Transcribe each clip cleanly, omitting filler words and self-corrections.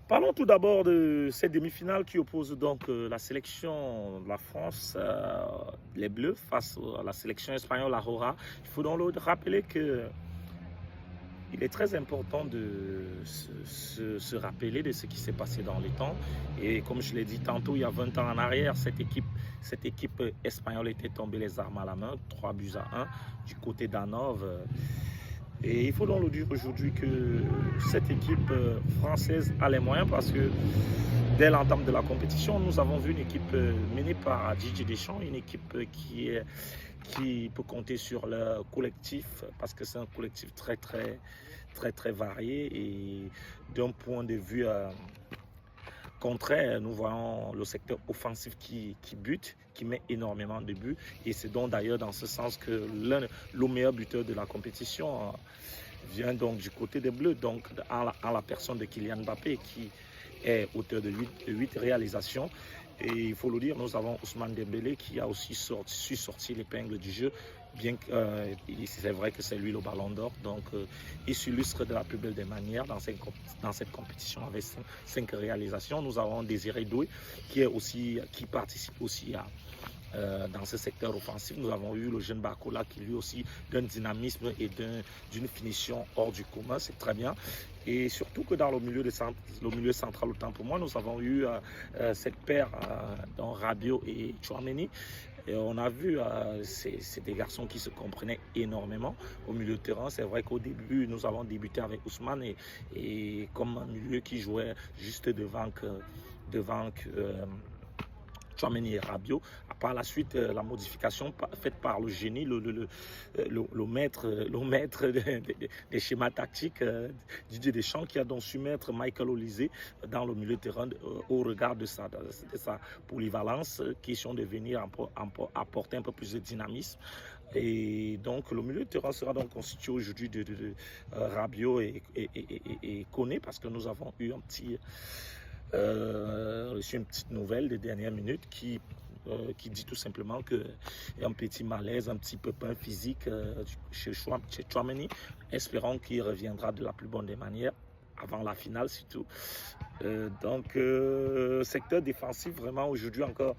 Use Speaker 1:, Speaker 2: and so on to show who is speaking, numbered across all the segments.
Speaker 1: Parlons tout d'abord de cette demi-finale qui oppose donc la sélection de la France, les Bleus, face à la sélection espagnole, la Rora. Il faut donc rappeler que il est très important de se rappeler de ce qui s'est passé dans les temps. Et comme je l'ai dit tantôt, il y a 20 ans en arrière, cette équipe espagnole était tombée les armes à la main, 3 buts à 1 du côté d'Hanovre. Et il faut donc le dire aujourd'hui que cette équipe française a les moyens parce que dès l'entame de la compétition, nous avons vu une équipe menée par Didier Deschamps, une équipe qui peut compter sur le collectif parce que c'est un collectif très varié et d'un point de vue contraire, nous voyons le secteur offensif qui bute, qui met énormément de buts. Et c'est donc d'ailleurs dans ce sens que le meilleur buteur de la compétition vient donc du côté des Bleus, donc en la personne de Kylian Mbappé, qui est auteur de 8 réalisations. Et il faut le dire, nous avons Ousmane Dembélé qui a aussi su sortir l'épingle du jeu, bien que c'est vrai que c'est lui le ballon d'or. Donc il s'illustre de la plus belle des manières dans cette compétition avec 5 réalisations. Nous avons Désiré Doué qui participe aussi dans ce secteur offensif. Nous avons eu le jeune Barcola qui lui aussi d'un dynamisme et d'une finition hors du commun, c'est très bien. Et surtout que dans le milieu central, autant pour moi, nous avons eu cette paire dans Rabiot et Tchouaméni. Et on a vu, c'est des garçons qui se comprenaient énormément au milieu de terrain. C'est vrai qu'au début, nous avons débuté avec Ousmane et comme un milieu qui jouait juste devant Tchouaméni et Rabiot. Par la suite, la modification faite par le génie, le maître des schémas tactiques, Didier Deschamps, qui a donc su mettre Michael Olise dans le milieu de terrain au regard de sa polyvalence, question de venir apporter un peu plus de dynamisme. Et donc le milieu de terrain sera donc constitué aujourd'hui de Rabiot et Koné, parce que nous avons eu reçu une petite nouvelle des dernières minutes qui dit tout simplement qu'il y a un petit malaise, un petit pépin physique chez Tchouaméni. Espérons qu'il reviendra de la plus bonne des manières avant la finale surtout. Secteur défensif vraiment aujourd'hui encore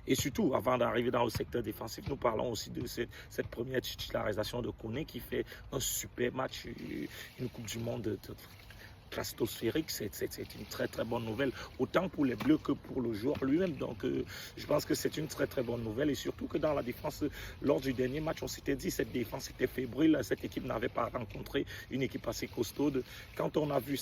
Speaker 1: et surtout avant d'arriver dans le secteur défensif, nous parlons aussi de cette première titularisation de Koné qui fait un super match, une Coupe du Monde stratosphérique. C'est une très bonne nouvelle, autant pour les Bleus que pour le joueur lui-même. Donc je pense que c'est une très bonne nouvelle, et surtout que dans la défense, lors du dernier match, on s'était dit cette défense était fébrile, cette équipe n'avait pas rencontré une équipe assez costaude. Quand on a vu